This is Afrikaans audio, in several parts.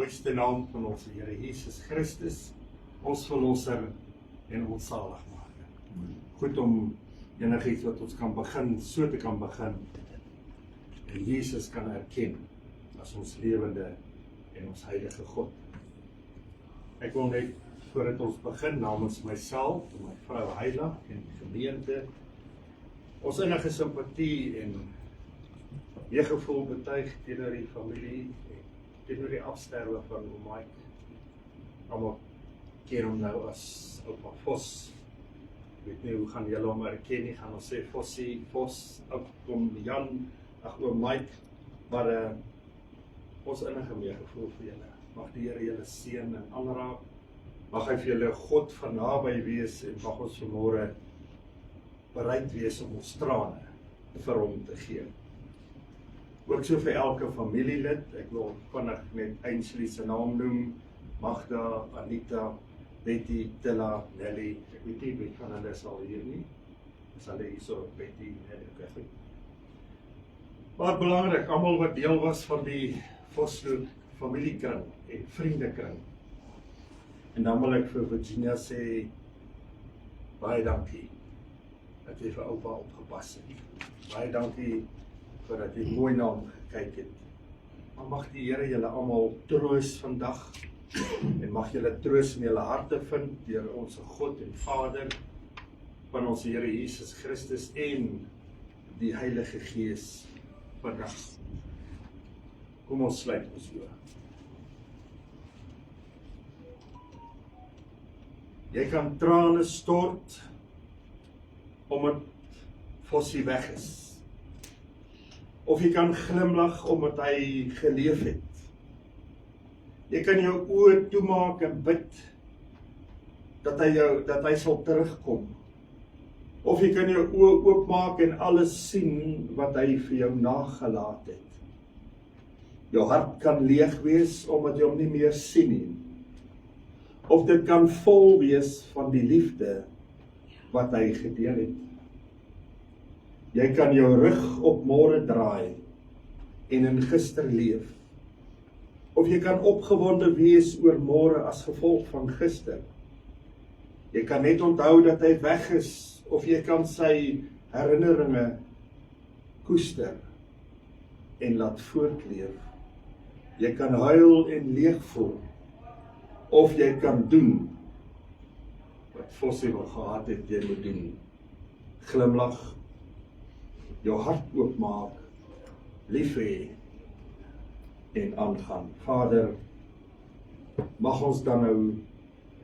mooiste naam van ons Here Jesus Christus, ons verlosser en ons zaligmaker. Goed om enigiets wat ons kan begin, so te kan begin, en Jesus kan erken as ons lewende en ons heilige God. Ek wil net, voordat ons begin, namens myself, en my vrou Heila en die gemeente, ons innige simpatie en meegevoel betuig teenoor die familie, teenoor die afsterwe van Mike. Almal ken hom nou as Oupa Vos. Ek weet nie hoe gaan julle hom herken nie, gaan ons sê Vossie, Vos, Oom Jan, Oom Mike, maar ons innige meegevoel vir julle. Mag die Here julle seën en aanraak, mag hy vir julle God van naby wees en mag ons vanmôre bereid wees om ons trane vir hom te gee. Ook so vir elke familielid, ek wil vinnig net Ainsley se naam noem, Magda, Anita, Betty, Tilla, Nelly, ek weet nie wie van hulle is al hier nie, is hulle hier so, Betty, Nelly, okay. Maar belangrik, almal wat deel was van die Vosloot familiekring en vriendekring. En dan wil ek vir Virginia sê, baie dankie, dat jy vir oupa opgepas het. Baie dankie, voordat jy mooi na hom gekyk het. Maar mag die Here julle almal troos vandag, en mag julle troos in julle harte vind, deur ons God en Vader, van ons Here Jesus Christus en die Heilige Gees vandag. Kom ons sluit ons oë. Jy kan trane stort, omdat Vossie weg is. Of jy kan glimlag omdat hy geleef het. Jy kan jou oë toemaak en bid dat hy sal terugkom. Of jy kan jou oë oopmaak en alles sien wat hy vir jou nagelaat het. Jou hart kan leeg wees omdat jy hom nie meer sien nie. Of dit kan vol wees van die liefde wat hy gedeel het. Jy kan jou rug op môre draai en in gister leef. Of jy kan opgewonde wees oor môre as gevolg van gister. Jy kan net onthou dat hy weg is, of jy kan sy herinneringe koester en laat voortleef. Jy kan huil en leeg voel, of jy kan doen wat Vossie wil gehad het jy moet doen. Glimlag, jou hart oopmaak, lief hê en aangaan. Vader, mag ons dan nou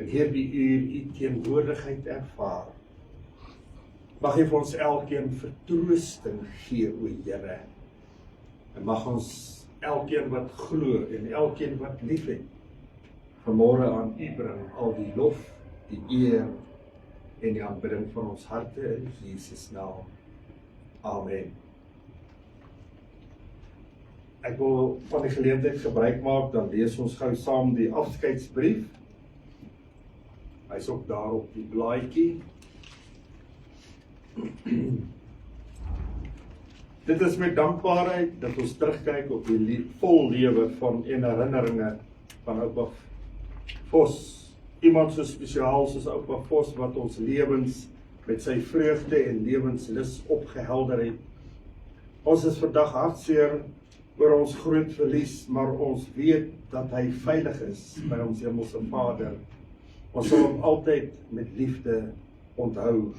in hierdie uur u teenwoordigheid ervaar. Mag hy vir ons elkeen vertroosting gee, o Here. En mag ons elkeen wat glo en elkeen wat lief het, vanmôre aan u bring al die lof, die eer en die aanbidding van ons harte in Jesus naam. Amen. Ek wil van die geleentheid gebruik maak, dan lees ons gou saam die afskeidsbrief. Hy is ook daar op die blaadjie. Dit is met dankbaarheid dat ons terugkyk op die vol lewe van en herinneringe van Oupa Vos. Iemand so spesiaal soos Oupa Vos wat ons lewens met sy vreugde en lewenslus opgehelder het. Ons is vandag hartseer oor ons groot verlies, maar ons weet dat hy veilig is by ons hemelse Vader. Ons sal hom altyd met liefde onthou.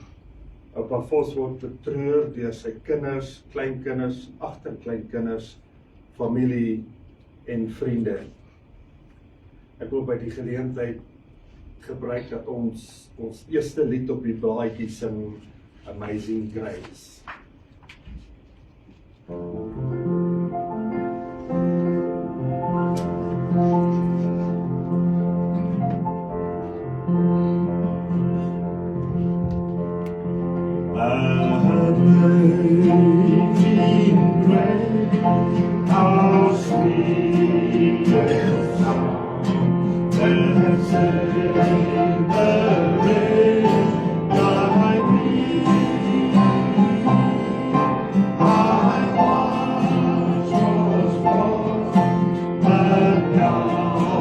Oupa Vos word betreur deur sy kinders, kleinkinders, agterkleinkinders, familie en vriende. Ek wil by die geleentheid gebruik dat ons eerste lied op die blaadjie sing, Amazing Grace. Amazing grace, how sweet the sound that saved a wretch like me. I once was lost, but now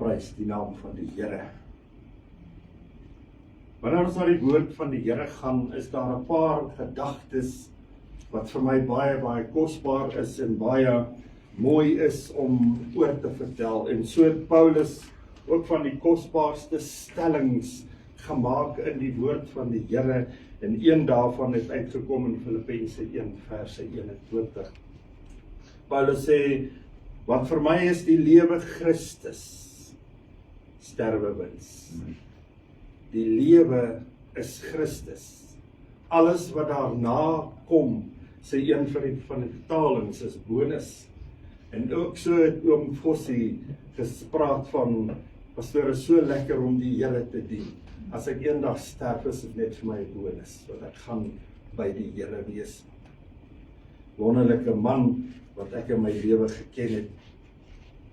Prys die naam van die Here. Wanneer ons na die woord van die Here gaan, is daar 'n paar gedagtes wat vir my baie kosbaar is en baie mooi is om oor te vertel. En so het Paulus ook van die kosbaarste stellings gemaak in die woord van die Here, en een daarvan het uitgekom in Filippense 1 vers 21. Paulus sê, want vir my is die lewe Christus, sterwe wins. Die lewe is Christus. Alles wat daarna kom, sê een van die vertalings, is bonus. En ook so het oom Fossie gespraat van, pastoor, is so lekker om die Here te dien. As ek eendag sterf, is dit net vir my 'n bonus, want ek gaan by die Here wees. Wonderlike man wat ek in my lewe geken het.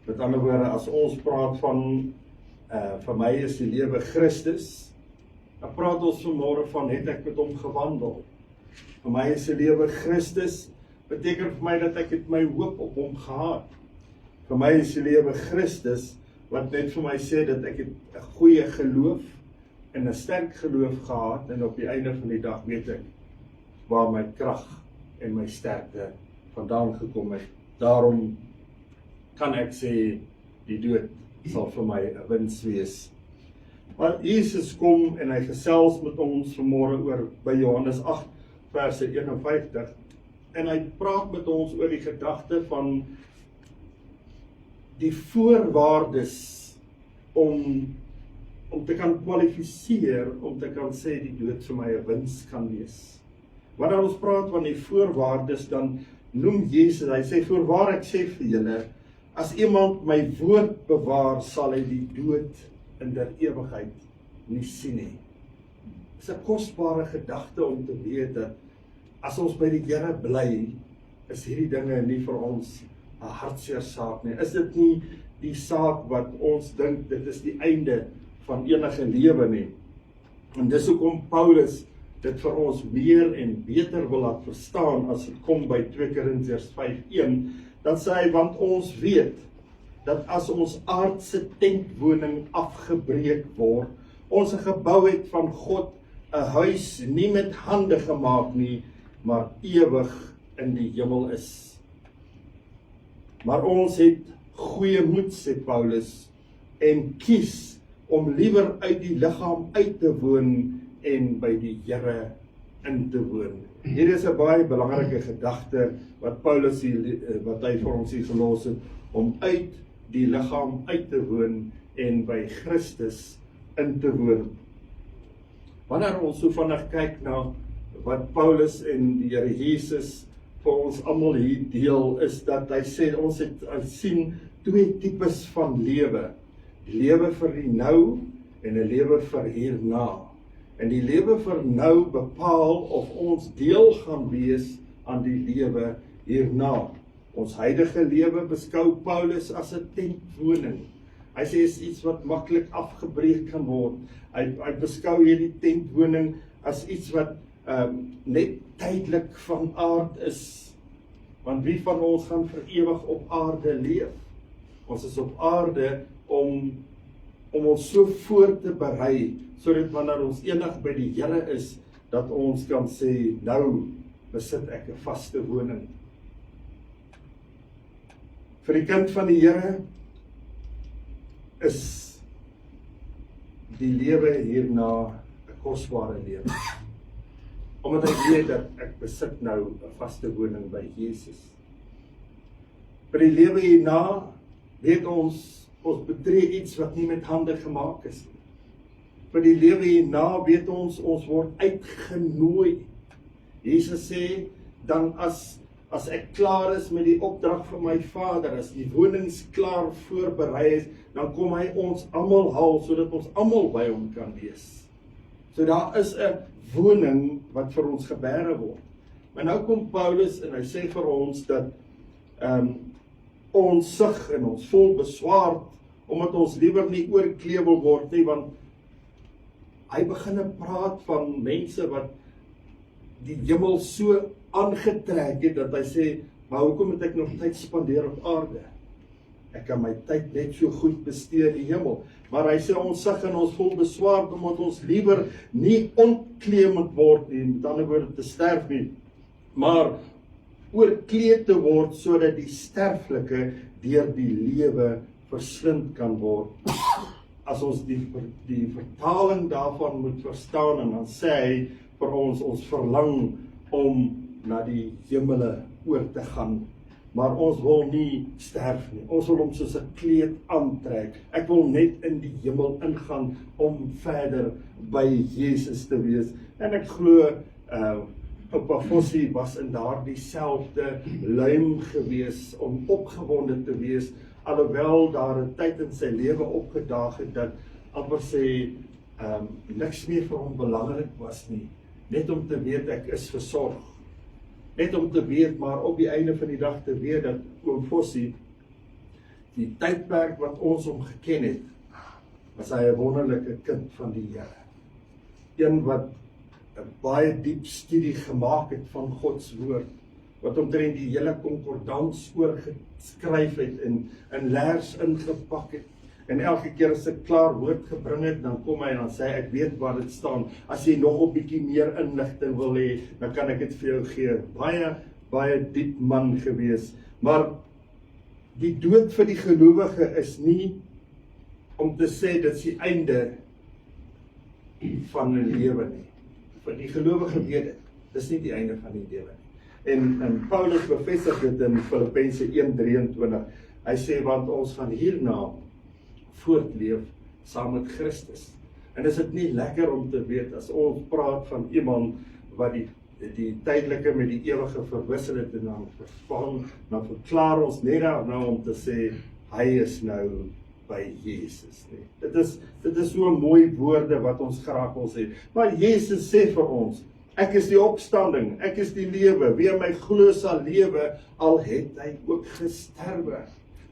Met ander woorde, as ons praat van vir my is die lewe Christus, dan praat ons vanmôre van, het ek met hom gewandel. Vir my is die lewe Christus, beteken vir my dat ek het my hoop op hom gehad. Vir my is die lewe Christus, wat net vir my sê dat ek het 'n goeie geloof en 'n sterk geloof gehad, en op die einde van die dag weet ek waar my krag en my sterkte vandaan gekom het. Daarom kan ek sê, die dood sal vir my 'n wins wees. Maar Jesus kom en hy gesels met ons vanmôre oor by Johannes 8 verse 51, en hy praat met ons oor die gedagte van die voorwaardes om te kan kwalifiseer, om te kan sê die dood vir my 'n wins kan wees. Wanneer ons praat van die voorwaardes, dan noem Jesus, hy sê, voorwaar ek sê vir julle, as iemand my woord bewaar, sal hy die dood in der ewigheid nie sien nie. Dit is 'n kosbare gedagte om te weet dat as ons by die Here bly, is hierdie dinge nie vir ons 'n hartseer saak nie. Is dit nie die saak wat ons dink dit is die einde van enige lewe nie. En dis hoekom Paulus dit vir ons meer en beter wil laat verstaan as dit kom by 2 Korintiërs 5:1, dan sê hy, want ons weet dat as ons aardse tentwoning afgebreek word, ons 'n gebou het van God, 'n huis nie met hande gemaak nie, maar ewig in die hemel is. Maar ons het goeie moed, sê Paulus, en kies om liewer uit die liggaam uit te woon en by die Here in te woon. Hier is 'n baie belangrike gedagte wat Paulus wat hy vir ons hier gelos het, om uit die liggaam uit te woon en by Christus in te woon. Wanneer ons so vinnig kyk na wat Paulus en die Here Jesus vir ons almal hier deel, is dat hy sê, ons sien 2 tipes van lewe. Lewe vir die nou en 'n lewe vir hierna. En die lewe vir nou bepaal of ons deel gaan wees aan die lewe hierna. Ons huidige lewe beskou Paulus as 'n tentwoning. Hy sê is iets wat maklik afgebreek kan word. Hy beskou hierdie tentwoning as iets wat net tydelik van aard is. Want wie van ons gaan vir ewig op aarde leef? Ons is op aarde om ons so voor te berei, sodat wanneer ons eendag by die Here is, dat ons kan sê, nou besit ek 'n vaste woning. Vir die kind van die Here is die lewe hierna 'n kosbare lewe. Omdat hy weet dat ek besit nou 'n vaste woning by Jesus. Vir die lewe hierna weet ons betree iets wat nie met hande gemaak is nie. vir die lewe hierna, weet ons word uitgenooi. Jesus sê, dan as ek klaar is met die opdrag van my Vader, as die wonings klaar voorberei is, dan kom hy ons almal haal, sodat ons almal by hom kan wees. So daar is 'n woning wat vir ons gebere word. Maar nou kom Paulus en hy sê vir ons dat ons sug en ons voel beswaard, omdat ons liewer nie oorkleef wil word nie, want hy begin praat van mense wat die hemel so aangetrek het, dat hy sê, maar hoekom moet ek nog tyd spandeer op aarde? Ek kan my tyd net so goed bestee in die hemel. Maar hy sê, ons sug en ons voel beswaard, omdat ons liewer nie ontkleed moet word nie, met ander woorde te sterf nie, maar oorkleed te word, sodat die sterflike deur die lewe verslind kan word. As ons die vertaling daarvan moet verstaan, en dan sê hy vir ons verlang om na die hemele oor te gaan, maar ons wil nie sterf nie, ons wil hom soos 'n kleed aantrek. Ek wil net in die hemel ingaan, om verder by Jesus te wees, en ek glo, Oupa Fossie was in daardie selfde luim gewees, om opgewonde te wees, alhoewel daar 'n tyd in sy lewe opgedaag het, dat amper sê, niks meer vir hom belangrik was nie, net om te weet ek is versorg, net om te weet, maar op die einde van die dag te weet, dat oom Fossie, die tydperk wat ons hom geken het, was hy 'n wonderlike kind van die Here, een wat 'n baie diep studie gemaak het van Gods woord, wat omtrent die hele konkordans oorgeskryf het en in leers ingepak het, en elke keer as ek klaar woord gebring het, dan kom hy en dan sê hy, ek weet waar dit staan, as jy nog 'n bietjie meer inligting wil hê, dan kan ek dit vir jou gee. Baie diep man gewees, maar die dood vir die gelowige is nie om te sê dit is die einde van 'n lewe nie. Vir die gelowige weet dit, dis nie die einde van die lewe nie. En Paulus bevestig dit in Filippense 1:23. Hy sê, want ons gaan hierna voortleef saam met Christus. En is dit nie lekker om te weet, as ons praat van iemand wat die tydelike met die ewige verwissel het en dan vervang, dan verklaar ons net nou om te sê, hy is nou by Jesus nie. Dit is so mooi woorde wat ons graag wil sê. Maar Jesus sê vir ons, ek is die opstanding, ek is die lewe, wie in my glo sal lewe, al het hy ook gesterwe.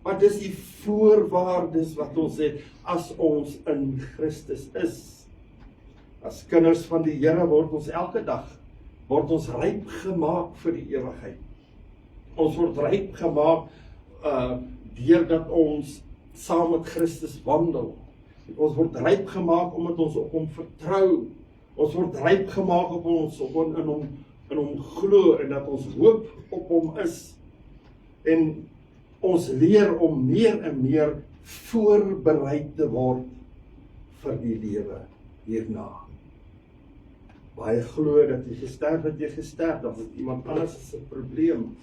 Maar dis die voorwaardes wat ons het, as ons in Christus is. As kinders van die Here word ons elke dag, word ons ryp gemaak vir die ewigheid. Ons word ryp gemaak, deurdat ons saam met Christus wandel. Ons word ryp gemaak omdat ons op hom vertrou. Ons word ryp gemaak op ons in hom glo, en dat ons hoop op hom is. En ons leer om meer en meer voorbereid te word vir die lewe hierna. Baie glo dat jy gesterf het, dat het iemand anders is 'n probleem.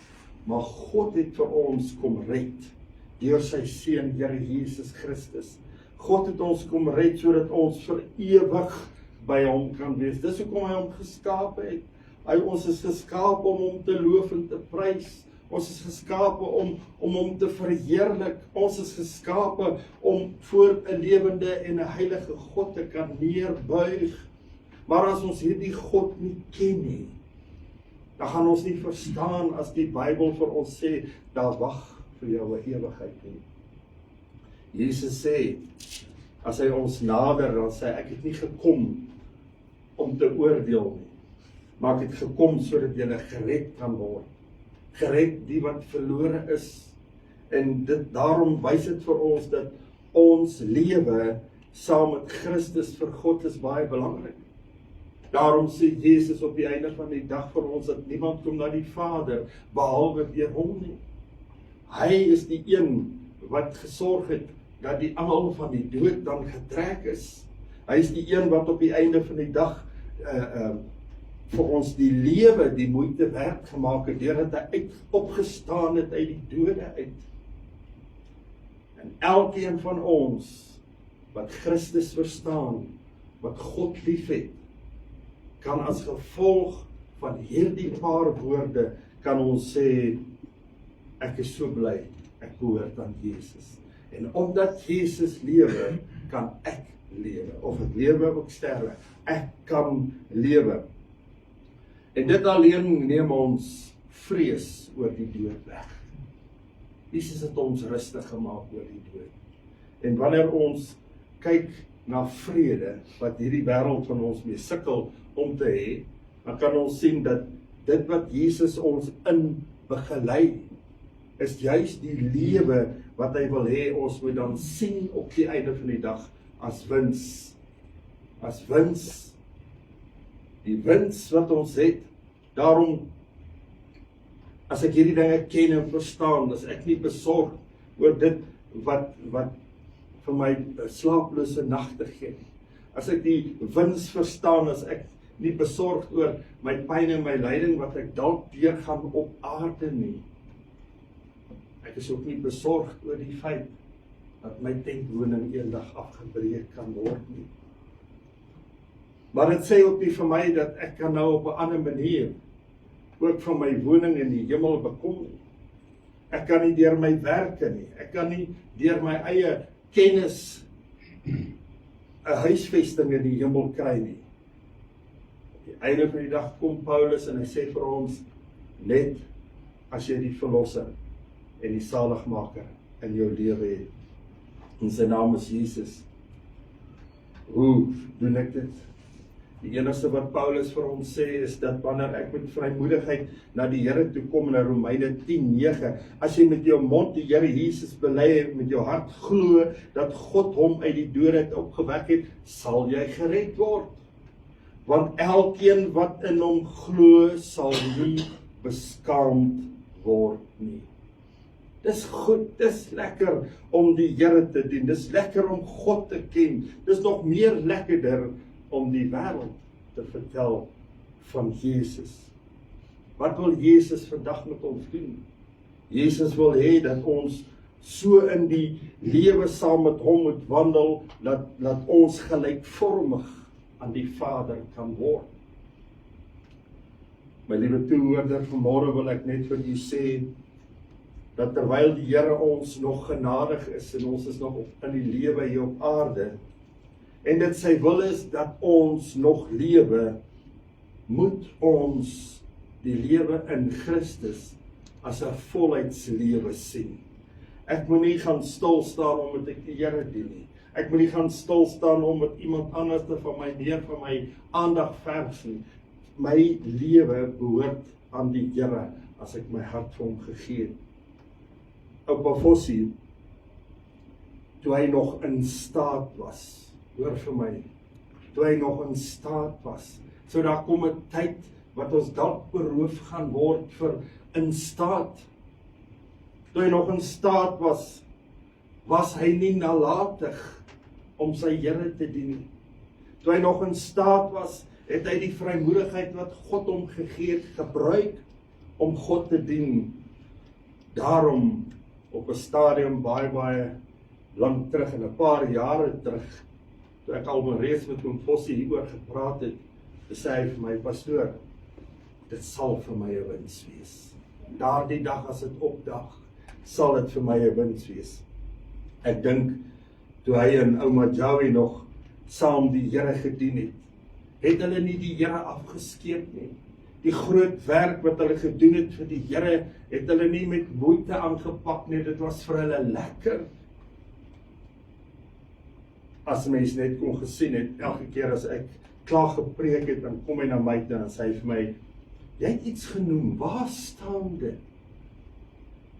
Maar God het vir ons kom red deur sy seun Here Jesus Christus. God het ons kom red sodat ons vir ewig by hom kan wees. Dis hoekom hy hom geskape het. Ons is geskape om hom te loof en te prys. Ons is geskape om hom te verheerlik. Ons is geskape om voor 'n lewende en 'n heilige God te kan neerbuig. Maar as ons hierdie God nie ken nie, dan gaan ons nie verstaan as die Bybel vir ons sê, daar wag vir jou 'n ewigheid nie. Jesus sê, as hy ons nader, dan sê ek het nie gekom om te oordeel nie, maar ek het gekom sodat julle gered kan word. Gered die wat verlore is. En daarom wys dit vir ons dat ons lewe saam met Christus vir God is baie belangrik. Daarom sê Jesus op die einde van die dag vir ons, dat niemand kom na die Vader, behalwe deur hom nie. Hy is die een wat gesorg het, dat die angel van die dood dan getrek is. Hy is die een wat op die einde van die dag, vir ons die lewe, die moeite werd gemaak het, deurdat hy opgestaan het uit die dode uit. En elkeen van ons, wat Christus verstaan, wat God liefhet, kan as gevolg van hierdie paar woorde, kan ons sê, ek is so bly, ek behoort aan Jesus. En omdat Jesus lewe, kan ek lewe, of ek lewe of ek sterwe, ek kan lewe. En dit alleen neem ons vrees oor die dood weg. Jesus het ons rustig gemaak oor die dood. En wanneer ons kyk na vrede, wat hierdie wêreld van ons mee sukkel om te hê, dan kan ons sien dat dit wat Jesus ons in begelei, is juis die lewe wat hy wil hê ons moet dan sien op die einde van die dag as wins. As wins. Die wins wat ons het. Daarom, as ek hierdie dinge ken en verstaan, as ek nie besorg oor dit wat vir my slaaplose nagte gee. As ek die wins verstaan, as ek nie besorgd oor my pyn en my lyding wat ek dalk deurgaan op aarde nie. Ek is ook nie besorgd oor die feit dat my tentwoning eendag afgebreek kan word nie. Maar dit sê ook nie vir my dat ek kan nou op 'n ander manier ook van my woning in die hemel bekom nie. Ek kan nie deur my werke nie. Ek kan nie deur my eie kennis 'n huisvesting in die hemel kry nie. Op die einde van die dag kom Paulus en hy sê vir ons, net as jy die verlosser en die saligmaker in jou lewe het. En sy naam is Jesus. Hoe doen ek dit? Die enigste wat Paulus vir ons sê is dat wanneer ek met vrymoedigheid na die Here toe kom in Romeine 10:9, as jy met jou mond die Here Jesus bely en met jou hart glo dat God hom uit die dood uit opgewek het, sal jy gered word. Want elkeen wat in hom glo sal nie beskaamd word nie. Dis goed, dis lekker om die Here te dien, dis lekker om God te ken, dis nog meer lekkerder om die wêreld te vertel van Jesus. Wat wil Jesus vandag met ons doen? Jesus wil hê dat ons so in die lewe saam met hom moet wandel, dat ons gelykvormig aan die Vader kan word. My liewe toehoorder, vanmôre wil ek net vir u sê, dat terwyl die Here ons nog genadig is, en ons is nog in die lewe hier op aarde, en dit sy wil is dat ons nog lewe, moet ons die lewe in Christus as 'n volheidslewe sien. Ek moet nie gaan stil staan omdat ek die Here dien nie. Ek moet nie gaan stil staan omdat iemand anders van my meer van my aandag vers nie. My lewe behoort aan die Here as ek my hart vir hom gegee het. Oupa Fossie, toe hy nog in staat was, hoor vir my, toe hy nog in staat was, so daar kom 'n tyd wat ons dalk beroof gaan word vir in staat. Toe hy nog in staat was, was hy nie nalatig om sy Here te dien nie. Toe hy nog in staat was, het hy die vrymoedigheid wat God hom gegee het, gebruik om God te dien. Daarom, op 'n stadium baie lang terug, en 'n paar jare terug, toe ek al reeds met hom Fossie hieroor gepraat het, sê hy vir my, pastoor, dit sal vir my 'n wins wees. Daardie dag as dit opdag, sal dit vir my 'n wins wees. Ek dink, toe hy en ouma Joey nog saam die Here gedien het hulle nie die Here afgeskeep nie. Die groot werk wat hulle gedoen het vir die Here, het hulle nie met moeite aangepak nie, dit was vir hulle lekker. As mens net kon gesien het, elke keer as ek klaar gepreek het, dan kom hy na my toe en sê vir my, jy het iets genoem, waar staan dit?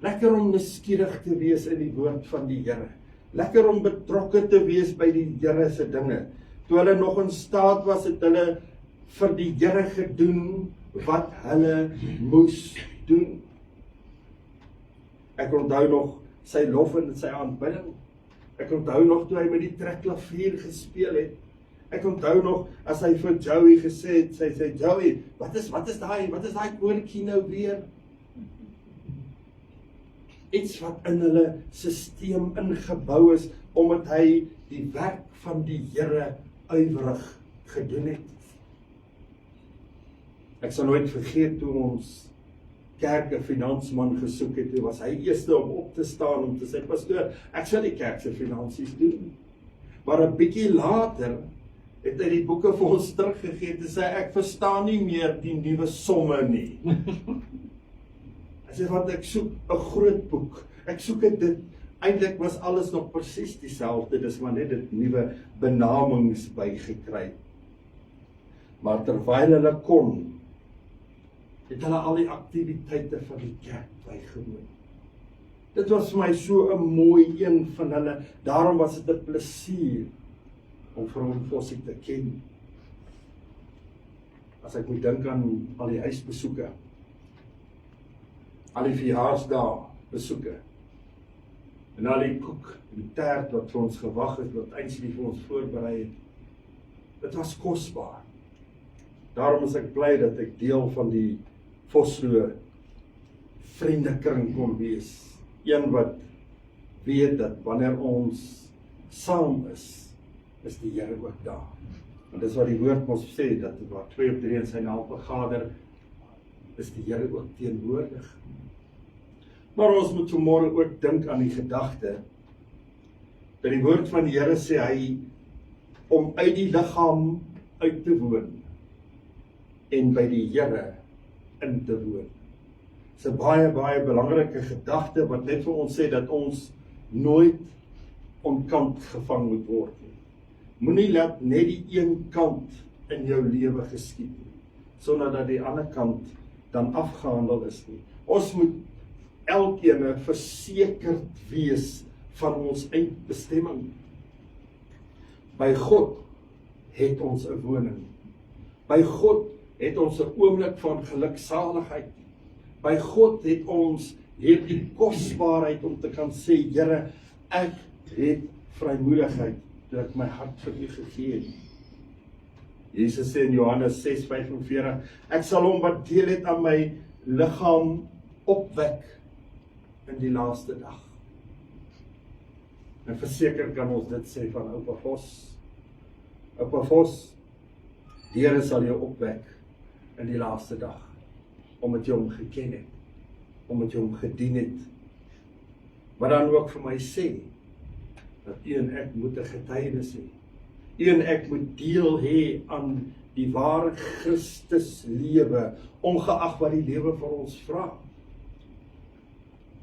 Lekker om nuuskierig te wees in die woord van die Here. Lekker om betrokke te wees by die Here se dinge. Toe hulle nog in staat was, het hulle vir die Here gedoen wat hulle moes doen. Ek onthou nog sy lof en sy aanbidding. Ek onthou nog toe hy met die trekklavier gespeel het. Ek onthou nog as hy vir Joey gesê het, sy sê, Joey, wat is daai koortjie nou weer? Iets wat in hulle sisteem ingebou is, omdat hy die werk van die Here ywerig gedoen het. Ek sal nooit vergeet toe ons kerk 'n finansman gesoek het, toe was hy eerste om op te staan om te sê, pastoor, ek sal die kerk se finansies doen. Maar 'n bietjie later het hy die boeke vir ons teruggegee te sê, ek verstaan nie meer die nuwe somme nie. Hy sê, want ek soek 'n groot boek, ek soek dit, eintlik was alles nog presies dieselfde, dis maar net dit nuwe benamings bygekry. Maar terwyl hulle kon, het hulle al die aktiwiteite van die kerk bygewoon. Dit was vir my so 'n mooi een van hulle, daarom was dit 'n plesier om vir hom Vossie te ken. As ek moet dink aan al die huisbesoeke, al die verjaarsdae besoeke, en al die koek en die tert wat vir ons gewag het, wat eintlik vir ons voorberei het, dit was kosbaar. Daarom is ek bly dat ek deel van die Vosloo vriendekring kon wees. Een wat weet dat wanneer ons saam is die Here ook daar. En dis wat die woord ons sê, dat waar 2 of 3 in sy naam vergader, is die Here ook teenwoordig. Maar ons moet vanmôre ook dink aan die gedagte, dat die woord van die Here sê hy, om uit die liggaam uit te woon, en by die Here in te woon. Dis 'n baie, baie belangrike gedagte, wat net vir ons sê, dat ons nooit onkant gevang moet word nie. Moenie laat net die een kant in jou lewe geskied nie, sonder dat die ander kant dan afgehandel is nie. Ons moet elkeen versekerd wees van ons eindbestemming. By God het ons 'n woning. By God het ons 'n oomblik van geluksaligheid. By God het ons hierdie kosbaarheid om te kan sê, Here, ek het vrymoedigheid, dat ek my hart vir U gegee het. Jesus sê in Johannes 6:45, ek sal hom wat deel het aan my liggaam opwek in die laaste dag. En verseker kan ons dit sê van Oupa Vos. Oupa Vos, die Here sal jou opwek in die laaste dag, omdat jy hom geken het, omdat jy hom gedien het. Maar dan ook vir my sê, dat u en ek moet 'n getuienis hê. U en ek moet deel hê aan die ware Christus lewe, ongeag wat die lewe vir ons vra.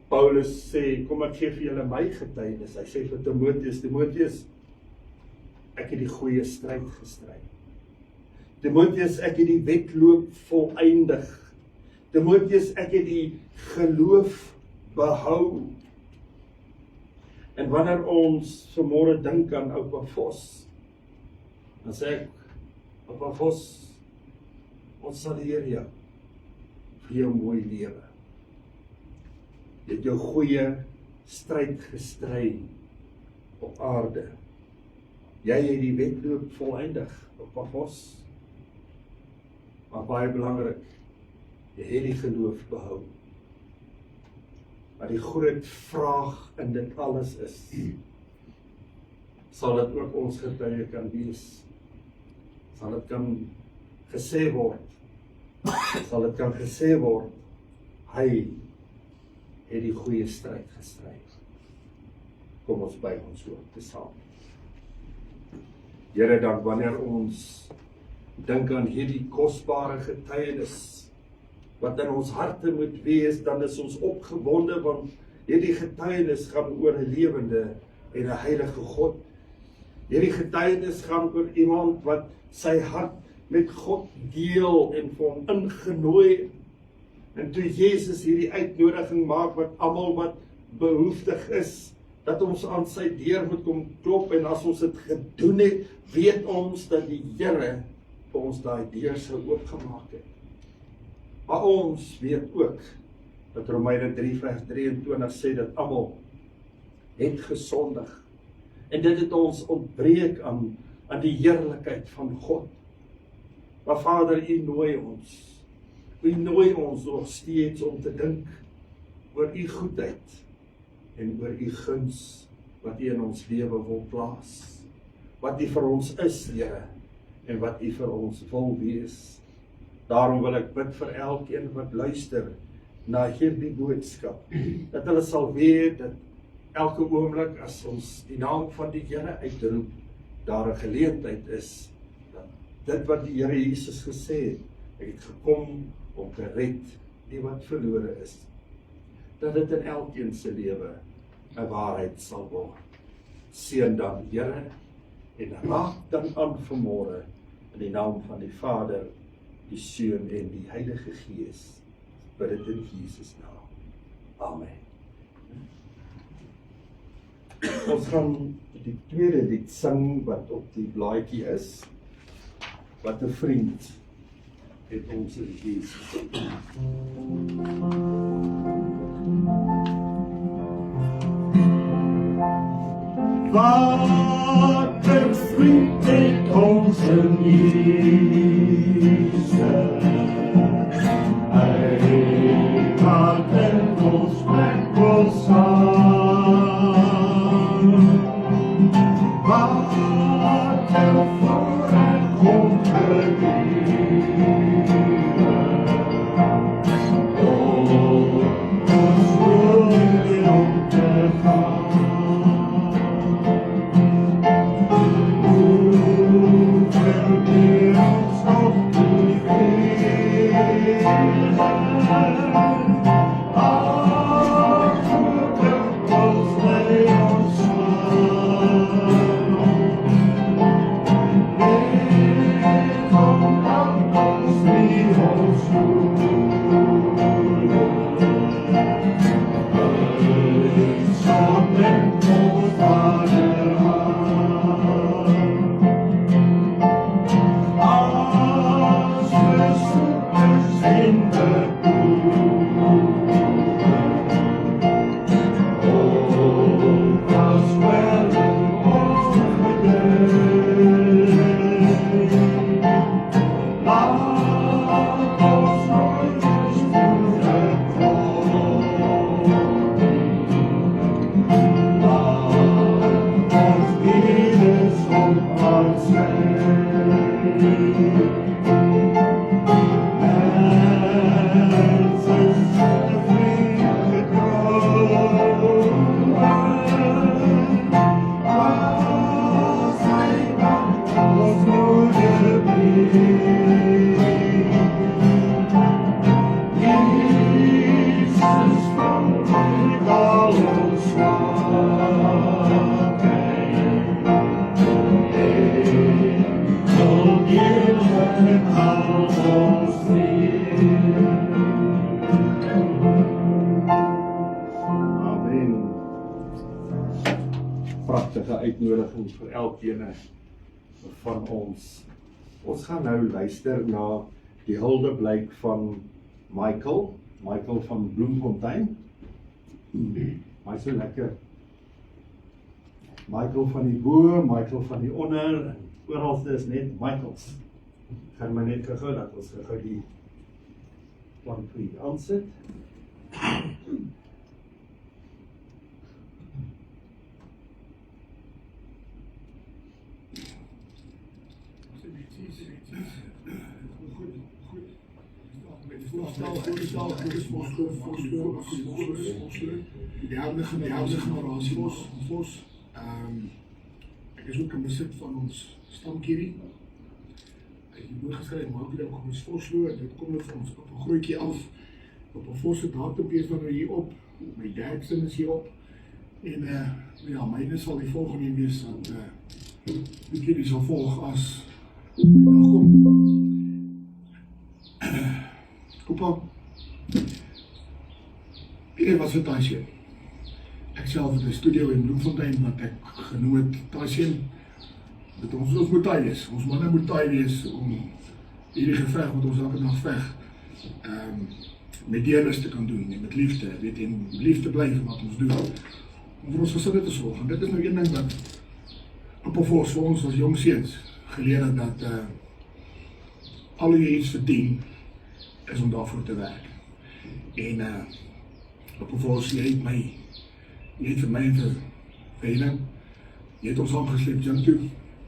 Paulus sê, kom ek gee vir julle my getuienis. Hy sê vir Timoteus, ek het die goeie stryd gestry. Timoteus, ek het die wedloop volëindig. Timoteus, ek het die geloof behou. En wanneer ons vanmôre dink aan Oupa Vos, dan sê ek, Oupa Vos, ons sal eer jou vir jou mooi lewe. Jy het jou goeie stryd gestry op aarde. Jy het die wedloop volëindig, Oupa Vos. Maar baie belangrik, jy het die geloof behou. Maar die groot vraag in dit alles is, sal dit ook ons getuie kan wees? Sal dit kan gesê word? Sal dit kan gesê word, hy het die goeie stryd gestry. Kom ons buig ons hoofde saam. Here, dan wanneer ons dink aan hierdie kosbare getuienis, wat in ons harte moet wees, dan is ons opgewonde, want hierdie getuienis gaan oor 'n lewende en 'n heilige God. Hierdie getuienis gaan oor iemand wat sy hart met God deel en vir hom ingenooi. En toe Jesus hierdie uitnodiging maak wat almal wat behoeftig is, dat ons aan sy deur moet kom klop, en as ons dit gedoen het, weet ons dat die Here vir ons daai deur sou oopgemaak het. Maar ons weet ook dat Romeine 3:23 sê dat almal het gesondig. En dit het ons ontbreek aan die heerlikheid van God. Maar Vader, U nooi ons. U nooi ons nog steeds om te dink oor U goedheid en oor U guns wat U in ons lewe wil plaas. wat U vir ons is, Here, en wat U vir ons wil wees. Daarom wil ek bid vir elkeen wat luister na hierdie boodskap, dat hulle sal weet dat elke oomblik as ons die naam van die Here uitroep, daar 'n geleentheid is, dat dit wat die Here Jesus gesê het, ek het gekom om te red die wat verlore is, dat dit in elkeen se lewe 'n waarheid sal word. Seën dan, Here, en raak dan aan vanmôre in die naam van die Vader, die Seun en die Heilige Gees. Bid dit in Jesus naam. Amen. Ons gaan die tweede lied sing wat op die blaadjie is. Wat 'n vriend het ons in Jesus. Wat 'n vriend het ons in Jesus. Hy maak en ons met ons saam. Wat 'n voorrecht om te dienen. Ons roeping om te gaan. Pragtige uitnodiging vir elkeen van ons. Ons gaan nou luister na die huldeblyk van Michael van Bloemfontein. Hy is so lekker. Michael van die bo, Michael van die onder, oral is net Michaels. Gaan maar net gou dat ons gou die plan vir aansit. Die derde generasie Vos. Ek is ook in besit van ons stamkierie. Ek het die boek geskryf, maak dit ook ons Vosloo, dit kom net van ons op 'n grootjie af. Op 'n Vosse datumbees van hier op, my dad se is hier op. En ja, myne sal die volgende wees dat die kierie sal volg as my dag kom. Opa, iedereen was vir Taisien. Ek self het 'n studio in Bloemfontein wat ek genoem het Taisien. Dat ons moet taai wees. Ons manne moet taai wees om hierdie geveg wat ons elke dag veg met deernis te kan doen en met liefde, weet jy, en liefde bly vir wat ons doen. Om vir ons gesinne te sorg. En dit is nou een ding wat op 'n Vos vir ons as jong seuns geleer het dat al jy iets verdien is om daarvoor te werk. En op 'n Vos, jy het vir my en vir Weiland, jy het ons aangesleep jong toe,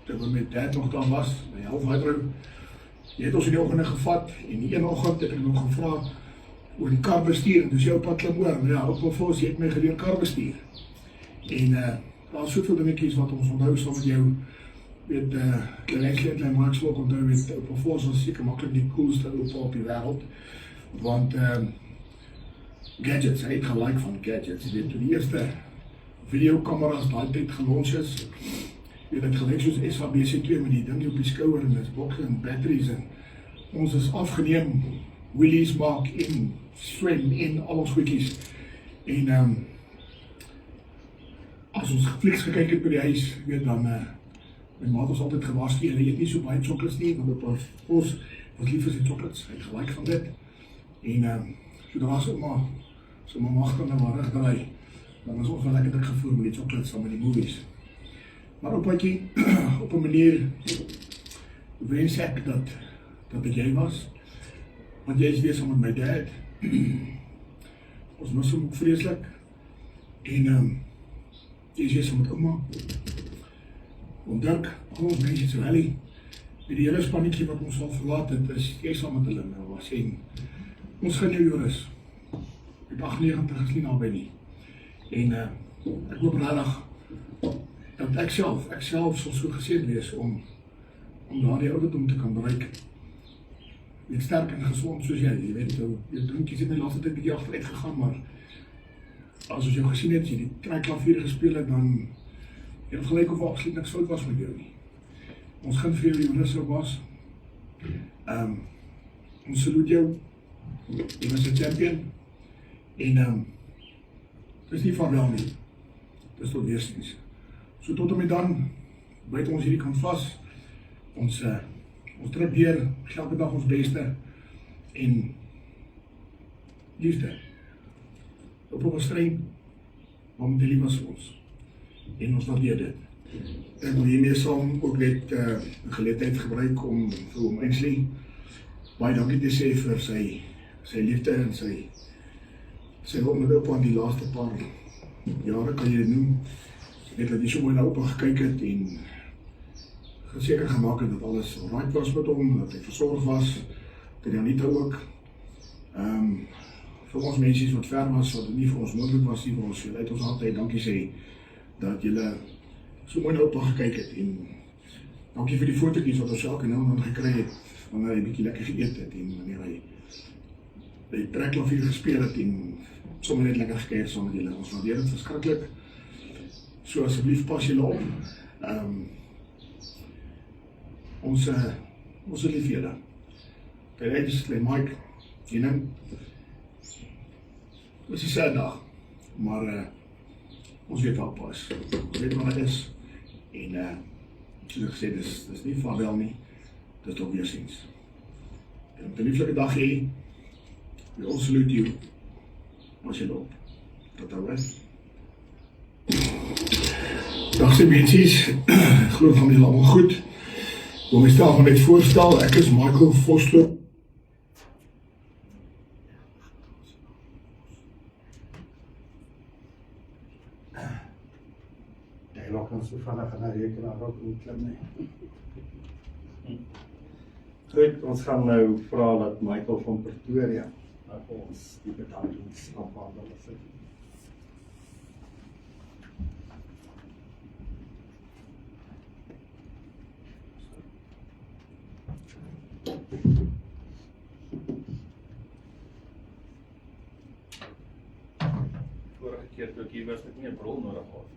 terwyl my dad nog daar was, by Health Hydro, jy het ons in die oggende gevat, en die ene oggend het ek nog gevra oor die kar bestuur, en dis jou pad Klimboor, maar ja, ook Vos, jy het my geleer kar bestuur. En daar is soveel dingetjies wat ons onthou saam met jou, weet, klein Maxwell onthou, weet, op Vos was seker maklik die coolste oupa op die wêreld, want gadgets, hy het gelyk van gadgets, jy weet, toe die eerste videokamera's daai tyd gelons is, jy weet, gelyk soos SABC2 met die ding op die skouer en dis bokke en batteries en ons is afgeneem, wheelies maak en swem en al ons goedjies en as ons Netflix gekyk het by die huis, weet dan my ma het ons altyd gewaarsku, hulle eet nie so baie chocolates nie, want op ons was lief vir die chocolates, hy het gelyk van dit en sodra so my magte nou maar regdraai, dan is ons wel lekker dik gevoel met die chocolates saam met die movies. Maar opaatjie, op 'n manier wens ek dat ek jy was, want jy is weer saam met my dad. Ons mis hom ook vreeslik en jy is weer saam met ouma. Om Dirk, al ons mense so Ellie, met die hele spannetjie wat ons al verlaat het, is jy saam met hulle nou was en ons gaan jou Joris. Die 98 is nie naby nie. En ek hoop regtig dat ek self sal so geseën wees om daardie ouderdom te kan bereik. Net sterk en gesond soos jy weet, jou drinkies het my laaste tyd bietjie agteruit gegaan, maar as ons jou gesien het, jy die trekklavier gespeel het, dan jy het gelyk of absoluut niks fout was met jou nie. Ons gaan vir jou Joris was. Ons salute jou. Jy was 'n champion. En dis nie vaarwel nie. Dis tot weersiens. So tot en met dan, byt ons hierdie kan vas. Ons trek deur, elke dag ons beste en liefde. Op ons streng, maar met die lief was ons. En ons waardeer dit. Ek wil hiermee saam ook net geleentheid gebruik om vir oom Ainsley baie dankie te sê vir sy liefde en sy hulp met oupa in die laaste paar jare, kan jy dit noem. Ek weet dat jy so mooi na oupa gekyk het en seker gemaak het dat alles alright was met hom, dat hy versorg was, dat hy Anita ook. Vir ons mensies wat ver was, wat nie vir ons moontlik was nie, vir ons uit ons altyd dankie sê, dat julle so mooi na oupa gekyk het en dankie vir die fotootjies wat ons elke nou en dan gekry het, wanneer hy bietjie lekker geëet het en wanneer hy trekklavier gespeel het en sommer net lekker gekuier saam met julle. Ons waardeer dit verskriklik. So asseblief pas julle op. Ons lief julle. Klein Mike, jy nou, dit is 'n sad dag, maar ons weet wat pas. Ons weet wat dit is en soos ek gesê, dis nie vaarwel nie, dis tot weersiens. En op 'n lieflike dag hê, we all salute you. Pas julle op. Tot dan. Dag se mensies, ek glo van julle almal goed. Ek wil myself net voorstel, ek is Michael Vosloo. Jy lok ons so vinnig aan 'n rekenaar ook nie klim nie. Goed, ons gaan nou vra dat Michael van Pretoria vir ons die bedankingsafhandel sit. Vorige keer toe ek hier was, het ek nie 'n bril nodig gehad.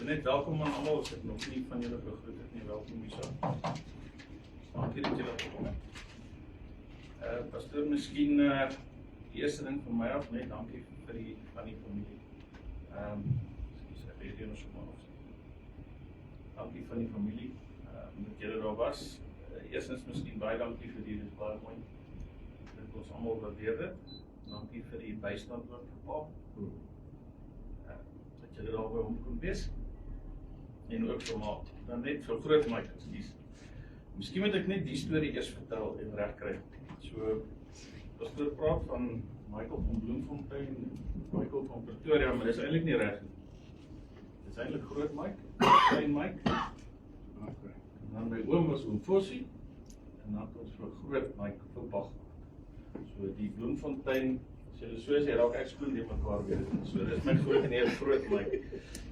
Net welkom aan almal, as ek nog nie van julle begroet het nie, welkom hierso. Dankie dat julle gekom het. Pastoor, miskien die eerste ding van my af, net dankie vir die van die familie. Ek weet nie ons so maar. Dankie van die familie, dat julle daar was. Eerstens miskien baie dankie vir die, dit is baie mooi. Dit ons almal waardeer dit. Dankie vir die bystand wat gepaal. Dat julle daar by hom kon wees. En ook vir maar, dan net vir groot Mike, ekskuus. Miskien moet ek net die storie eers vertel en regkry. So, pastoor praat van Michael van Bloemfontein, Michael van Pretoria, maar dis eintlik nie reg nie. Dis eintlik groot Mike, klein Mike. En dan my oom was oom Fossie, en dan het ons vir groot Mike vir Bach. So die Bloemfontein, as julle so sê, raak ek skoon die mekaar weer. So dis my groot en heel groot Mike.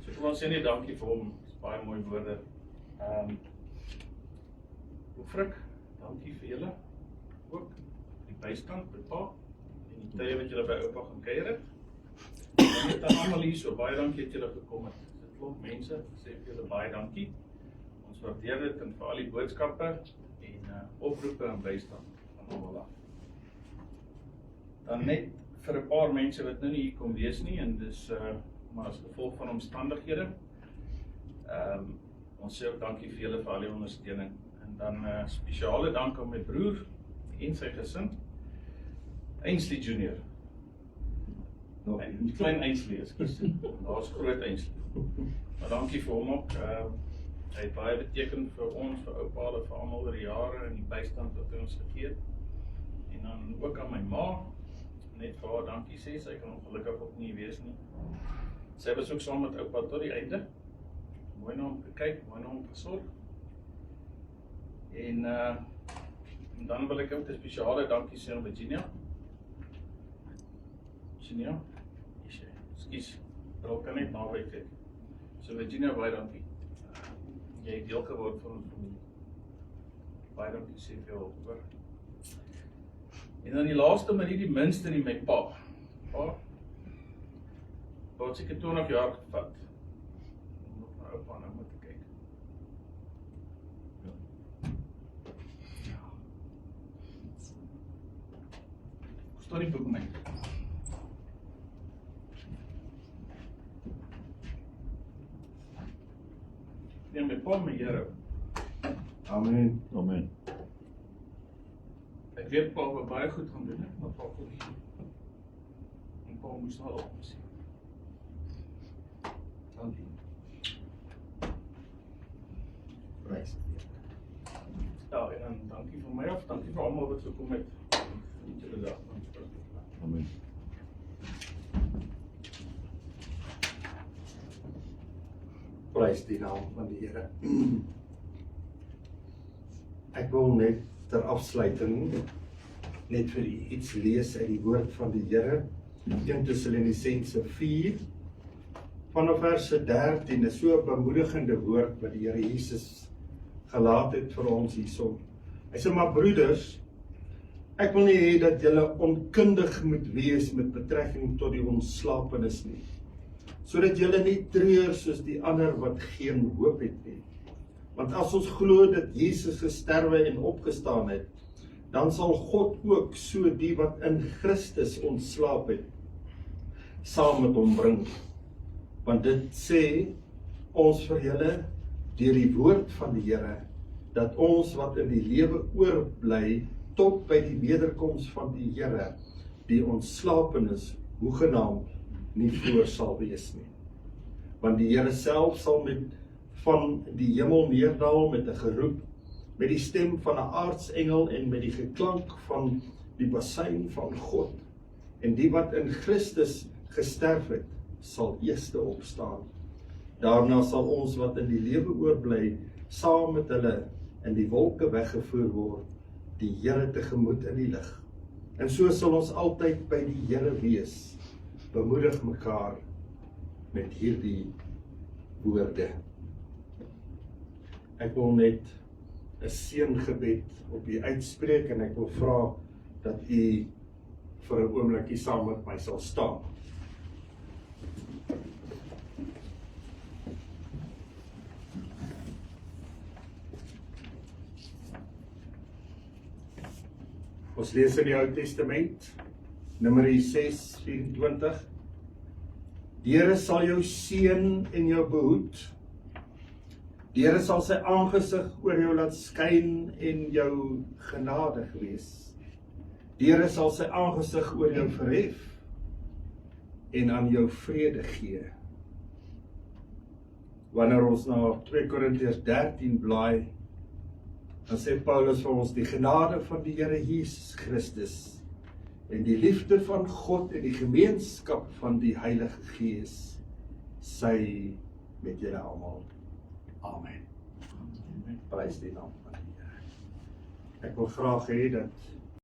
So kom ons sê net dankie vir hom, dis baie mooi woorde. Frik, dankie vir julle ook, die bystand by pa, en die tye wat julle by oupa gaan kuier het. En net aan almal hier so, baie dankie dat julle gekom het. Dit klop mense, sê vir julle baie dankie. Ons waardeer dit en vir al die boodskappe en oproepe en bystand van almal af. Dan net vir 'n paar mense wat nou nie hier kom wees nie, en dis maar as gevolg van omstandighede. Ons sê ook dankie vir julle vir al die ondersteuning. En dan spesiale dank aan my broer en sy gesin, Ainsley Junior. Klein Ainsley, ekskuus. Daar is groot Ainsley. Maar dankie vir hom ook. Hy het baie beteken vir ons, vir oupa, vir almal oor die jare en die bystand wat hy ons gegee het. En dan ook aan my ma, net vir haar dankie sê, sy kan ongelukkig ook nie wees nie. Sy was ook saam met oupa tot die einde. Mooi na hom gekyk, mooi na hom gesorg. En dan wil ek ook 'n spesiale dankie sê aan Virginia. Virginia, ekskuus, bril kan net naby kyk. So Virginia, baie dankie. Jy het deel geword van ons familie. Baie dankie sê vir jou hoor. En dan die laaste, maar nie die minste nie, my pa. Pa het seker 20 jaar gevat om nog na oupa en ouma te kyk. Hoe staan die boek my? Ja, my pa, my Here. Amen. Amen. Ek weet pa wat baie goed gaan doen, maar pa kon nie. En pa moes nou op sien. Dankie. Prys. Ja, en dan dankie vir my af, dankie vir almal wat gekom het. Geniet julle dag. Amen. Prys die naam van die Here. Ek wil net ter afsluiting net vir u iets lees uit die woord van die Here. 1 Tessalonisense 4 vanaf vers 13 is so 'n bemoedigende woord wat die Here Jesus gelaat het vir ons hierson. Hy sê, maar broeders, ek wil nie hê dat julle onkundig moet wees met betrekking tot die ontslapenis nie, sodat julle nie treur soos die ander wat geen hoop het nie. Want as ons glo dat Jesus gesterwe en opgestaan het, dan sal God ook so die wat in Christus ontslaap het, saam met hom bring. Want dit sê ons vir julle deur die woord van die Here, dat ons wat in die lewe oorbly tot by die wederkoms van die Here, die ontslapenis hoegenaamd nie voor sal wees nie. Want die Here self sal van die hemel neerdal met 'n geroep, met die stem van 'n aartsengel en met die geklank van die basuin van God. En die wat in Christus gesterf het, sal eerste opstaan. Daarna sal ons wat in die lewe oorbly, saam met hulle in die wolke weggevoer word, die Here tegemoet in die lig. En so sal ons altyd by die Here wees. Bemoedig mekaar met hierdie woorde. Ek wil net 'n seëngebed op u uitspreek en ek wil vra dat u vir 'n oombliekie saam met my sal staan. Ons lees in die Ou Testament, Numeri 6:24. Die Here sal jou seën en jou behoed. Die Here sal sy aangesig oor jou laat skyn en jou genadig wees. Die Here sal sy aangesig oor jou verhef en aan jou vrede gee. Wanneer ons na 2 Korintiërs 13 blaai, dan sê Paulus vir ons, die genade van die Here Jesus Christus En die liefde van God en die gemeenskap van die Heilige Gees sy met julle almal. Amen. Prys die naam van die Here. Ek wil graag hê dat